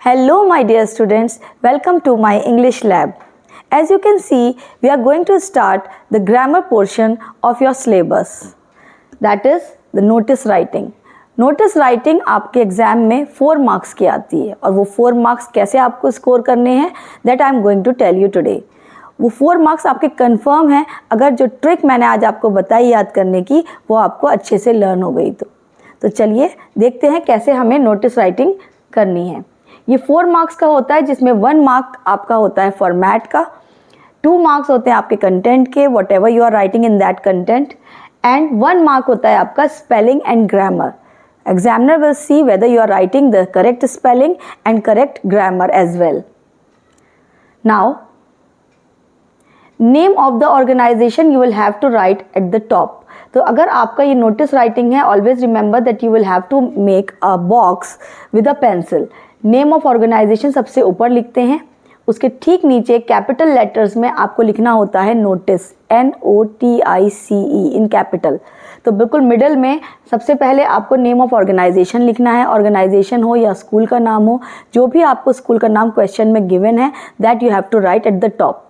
Hello my dear students, welcome to my English lab. As you can see, we are going to start the grammar portion of your syllabus. That is the notice writing. Notice writing आपके exam में 4 marks की आती है और वो 4 marks कैसे आपको score करने हैं that I am going to tell you today. वो 4 मार्क्स आपके कंफर्म हैं अगर जो ट्रिक मैंने आज आपको बताई याद करने की वो आपको अच्छे से लर्न हो गई तो चलिए देखते हैं कैसे हमें नोटिस राइटिंग करनी है. ये 4 मार्क्स का होता है जिसमें 1 मार्क आपका होता है फॉर्मेट का, 2 मार्क्स होते हैं आपके कंटेंट के, whatever you are writing in that content, and 1 mark होता है आपका spelling and grammar. Examiner will see whether you are writing the correct spelling and correct grammar as well. Now, name of the organization you will have to write at the top. तो अगर आपका ये notice writing है, always remember that you will have to make a box with a pencil. Name of organization सबसे ऊपर लिखते हैं, उसके ठीक नीचे कैपिटल लेटर्स में आपको लिखना होता है नोटिस, NOTICE इन कैपिटल. तो बिल्कुल मिडल में सबसे पहले आपको नेम ऑफ ऑर्गेनाइजेशन लिखना है. ऑर्गेनाइजेशन हो या स्कूल का नाम हो, जो भी आपको स्कूल का नाम क्वेश्चन में गिवन है that you have to write at the top.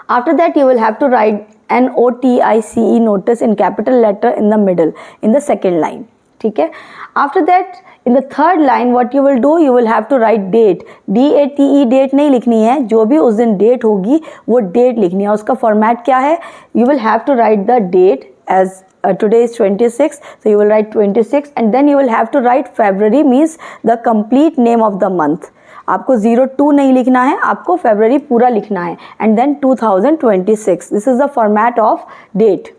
After that you will have to write NOTICE notice in capital letter in the middle in the second line. ठीक है. After that in the third line what you will do, you will have to write date. DATE date नहीं लिखनी है, जो भी उस दिन date होगी वो डेट लिखनी है. उसका फॉर्मेट क्या है, you will have to write the date as today is 26, so you will write 26 and then you will have to write February means the complete name of the month. आपको 02 नहीं लिखना है, आपको February पूरा लिखना है and then 2026. This is the format of date.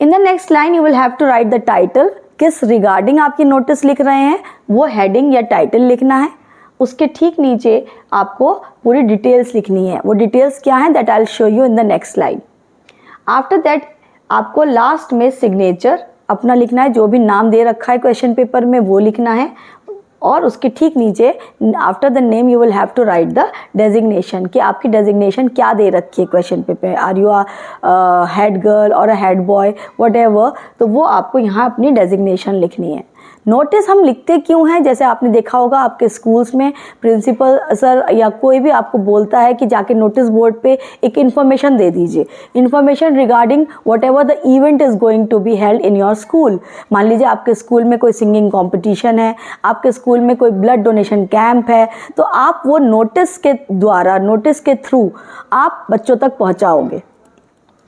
In the next line you will have to write the title. किस regarding आपकी नोटिस लिख रहे हैं वो हेडिंग या टाइटल लिखना है. उसके ठीक नीचे आपको पूरी डिटेल्स लिखनी है. वो डिटेल्स क्या है that I will show you in the next slide. After that आपको लास्ट में सिग्नेचर अपना लिखना है, जो भी नाम दे रखा है क्वेश्चन पेपर में वो लिखना है. और उसके ठीक नीचे after the name you will have to write the designation कि आपकी डेजिग्नेशन क्या दे रखी है question paper, are you a head girl और a head boy whatever, तो वो आपको यहाँ अपनी डेजिग्नेशन लिखनी है. नोटिस हम लिखते क्यों हैं, जैसे आपने देखा होगा आपके स्कूल्स में प्रिंसिपल सर या कोई भी आपको बोलता है कि जाके नोटिस बोर्ड पे एक इन्फॉर्मेशन दे दीजिए, information regarding whatever the event is going to be held in your school. मान लीजिए आपके स्कूल में कोई सिंगिंग कॉम्पिटिशन है, आपके स्कूल में कोई ब्लड डोनेशन कैंप है, तो आप वो नोटिस के द्वारा, नोटिस के थ्रू आप बच्चों तक पहुँचाओगे.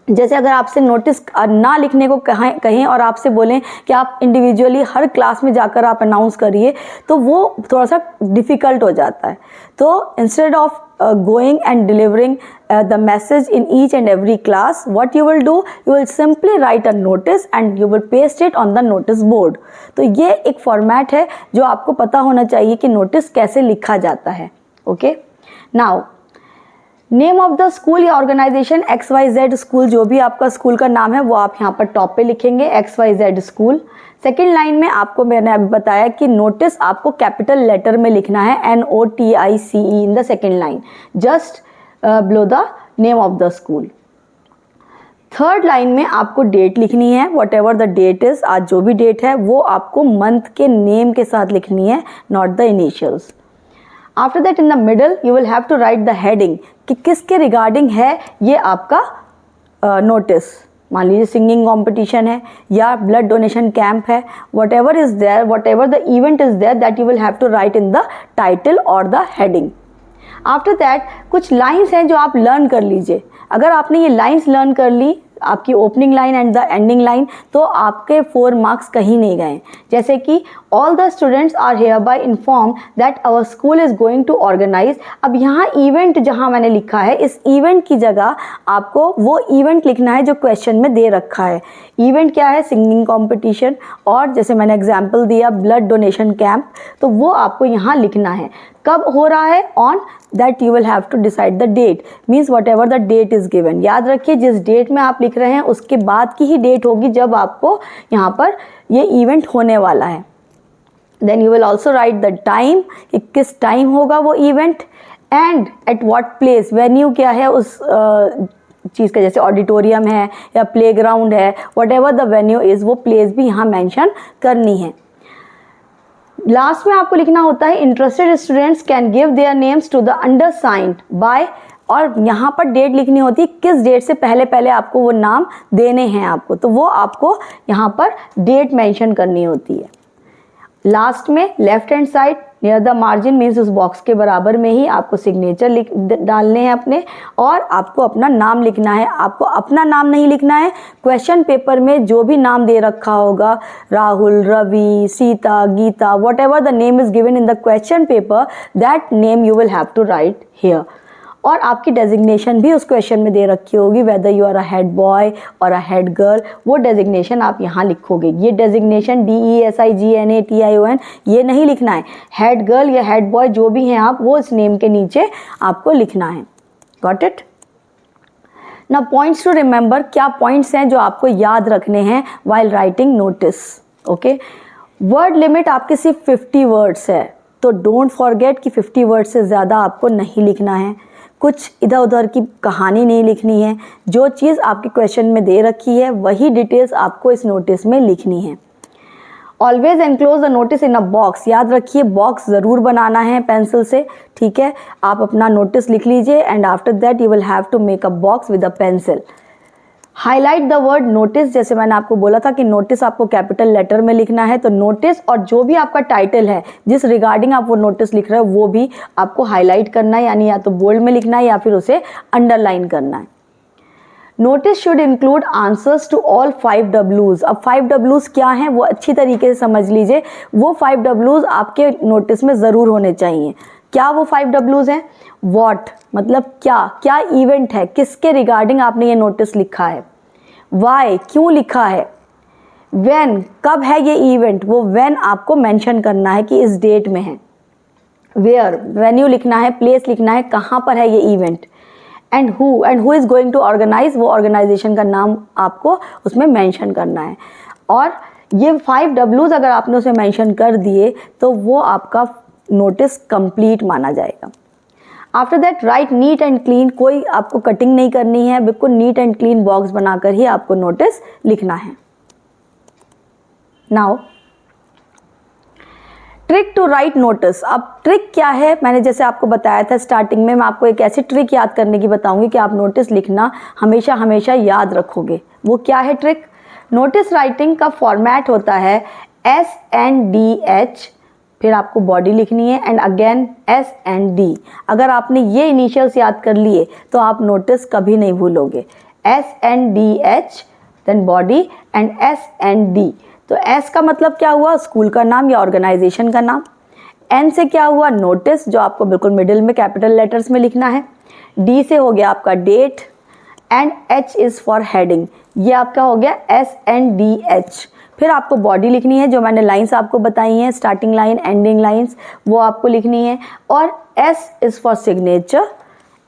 जैसे अगर आपसे नोटिस ना लिखने को कहें और आपसे बोलें कि आप इंडिविजुअली हर क्लास में जाकर आप अनाउंस करिए, तो वो थोड़ा सा डिफ़िकल्ट हो जाता है. तो instead of going and delivering the message in each and every class, what you will do, you will simply write a notice and you will paste it on the notice board. तो ये एक format है जो आपको पता होना चाहिए कि नोटिस कैसे लिखा जाता है. Okay. Now name of the school या ऑर्गेनाइजेशन XYZ स्कूल, जो भी आपका स्कूल का नाम है वो आप यहाँ पर टॉप पे लिखेंगे XYZ स्कूल. सेकेंड लाइन में आपको मैंने अभी बताया कि नोटिस आपको कैपिटल लेटर में लिखना है NOTICE in the second line just below the name of the school. Third line में आपको डेट लिखनी है, whatever the date is, आज जो भी डेट है वो आपको मंथ के नेम के साथ लिखनी है, not the initials. After that in the middle you will have to write the heading कि किसके रिगार्डिंग है ये आपका नोटिस. मान लीजिए सिंगिंग कॉम्पिटिशन है या ब्लड डोनेशन कैंप है, whatever is there, whatever the event is there that you will have to write in the title और द हेडिंग. आफ्टर दैट कुछ लाइन्स हैं जो आप लर्न कर लीजिए. अगर आपने ये लाइन्स लर्न कर ली, आपकी opening line and the ending line, तो आपके 4 मार्क्स कहीं नहीं गए. जैसे कि all the students are here by inform that our school is going to organise. अब यहाँ इवेंट जहाँ मैंने लिखा है, इस इवेंट की जगह आपको वो इवेंट लिखना है जो क्वेश्चन में दे रखा है. इवेंट क्या है, सिंगिंग कॉम्पिटिशन, और जैसे मैंने एग्जाम्पल दिया ब्लड डोनेशन कैंप, तो वो आपको यहाँ लिखना है. कब हो रहा है, on that you will have to decide the date, means whatever the date is given. याद रखिए जिस डेट में आप लिख रहे हैं उसके बाद की ही डेट होगी जब आपको यहाँ पर ये इवेंट होने वाला है. Then you will also write the time कि किस टाइम होगा वो event, and at what place, venue क्या है उस चीज़ का, जैसे ऑडिटोरियम है या प्लेग्राउंड है, whatever the venue is, वो प्लेस भी यहाँ मेंशन करनी है. लास्ट में आपको लिखना होता है interested students can give their names to the undersigned by, और यहाँ पर डेट लिखनी होती है, किस डेट से पहले पहले आपको वो नाम देने हैं आपको, तो वो आपको यहाँ पर डेट मेंशन करनी होती है। लास्ट में left hand side near the margin means उस बॉक्स के बराबर में ही आपको सिग्नेचर डालने हैं अपने, और आपको अपना नाम लिखना है। आपको अपना नाम नहीं लिखना है, क्वेश्चन पेपर में जो भी नाम दे रखा होगा, Rahul, Ravi, Sita, Gita, what ever the name is given in the question paper, that name you will have to write here. और आपकी डेजिग्नेशन भी उस क्वेश्चन में दे रखी होगी, whether you are a head boy और अ हेड गर्ल, वो डेजिग्नेशन आप यहाँ लिखोगे। ये डेजिग्नेशन DESIGNATION ये नहीं लिखना है, हेड गर्ल या हेड बॉय जो भी हैं आप, वो इस नेम के नीचे आपको लिखना है। Got it? ना पॉइंट्स टू रिमेंबर, क्या पॉइंट्स हैं जो आपको याद रखने हैं while writing notice. Okay, word limit आपके सिर्फ 50 वर्ड्स है, तो डोंट फॉरगेट कि 50 वर्ड से ज़्यादा आपको नहीं लिखना है। कुछ इधर उधर की कहानी नहीं लिखनी है, जो चीज़ आपके क्वेश्चन में दे रखी है वही डिटेल्स आपको इस नोटिस में लिखनी है। Always enclose the notice in a box, याद रखिए बॉक्स ज़रूर बनाना है पेंसिल से, ठीक है। आप अपना नोटिस लिख लीजिए and after that you will have to make a box with a pencil. Highlight the word notice, जैसे मैंने आपको बोला था कि नोटिस आपको कैपिटल लेटर में लिखना है, तो नोटिस और जो भी आपका टाइटल है जिस रिगार्डिंग आप वो नोटिस लिख रहे हो वो भी आपको हाईलाइट करना है, यानी या तो बोल्ड में लिखना है या फिर उसे अंडरलाइन करना है। Notice should include answers to all 5 W's। अब 5 W's क्या हैं वो अच्छी तरीके से समझ लीजिए। वो 5 W's आपके नोटिस में ज़रूर होने चाहिए। क्या वो 5 W's हैं? वॉट मतलब क्या, क्या इवेंट है, किसके रिगार्डिंग आपने ये नोटिस लिखा है। वाई, क्यों लिखा है। व्हेन, कब है ये इवेंट, वो व्हेन आपको मेंशन करना है कि इस डेट में है। वेयर, वेन्यू लिखना है, प्लेस लिखना है, कहाँ पर है ये event. And who is going to organise, वो ऑर्गेनाइजेशन का नाम आपको उसमें मेंशन करना है। और ये 5 W's अगर आपने उसे मेंशन कर दिए तो वो आपका नोटिस कंप्लीट माना जाएगा। After that right neat and clean, कोई आपको कटिंग नहीं करनी है, बिल्कुल नीट एंड क्लीन बॉक्स बनाकर ही आपको नोटिस लिखना है। Now trick to write notice. अब ट्रिक क्या है, मैंने जैसे आपको बताया था स्टार्टिंग में, मैं आपको एक ऐसी ट्रिक याद करने की बताऊंगी कि आप नोटिस लिखना हमेशा हमेशा याद रखोगे। वो क्या है ट्रिक? नोटिस राइटिंग का फॉर्मेट होता है SNDH, फिर आपको बॉडी लिखनी है एंड अगेन SND। अगर आपने ये इनिशियल्स याद कर लिए तो आप नोटिस कभी नहीं भूलोगे। SNDH then body and SND। तो S का मतलब क्या हुआ, स्कूल का नाम या ऑर्गेनाइजेशन का नाम। N से क्या हुआ, नोटिस, जो आपको बिल्कुल मिडिल में कैपिटल लेटर्स में लिखना है। D से हो गया आपका date and H is for heading, ये आपका हो गया SNDH। फिर आपको बॉडी लिखनी है, जो मैंने लाइंस आपको बताई हैं, स्टार्टिंग लाइन एंडिंग लाइंस, वो आपको लिखनी है। और S is for signature,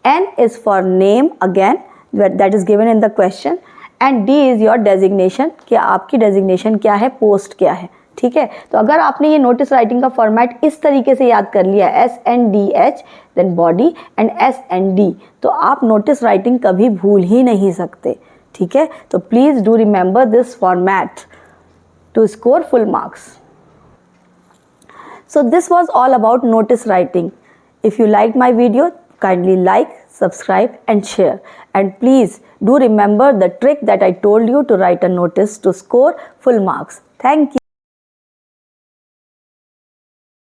N is for name again that is given in the question, and D is your designation, कि आपकी डेजिग्नेशन क्या है, पोस्ट क्या है। ठीक है, तो अगर आपने ये नोटिस राइटिंग का फॉर्मेट इस तरीके से याद कर लिया, SNDH then body and SND, तो आप नोटिस राइटिंग कभी भूल ही नहीं सकते। ठीक है, तो please do remember this format to score full marks. So this was all about notice writing. If you liked my video, kindly like, subscribe and share. And please do remember the trick that I told you to write a notice to score full marks. Thank you.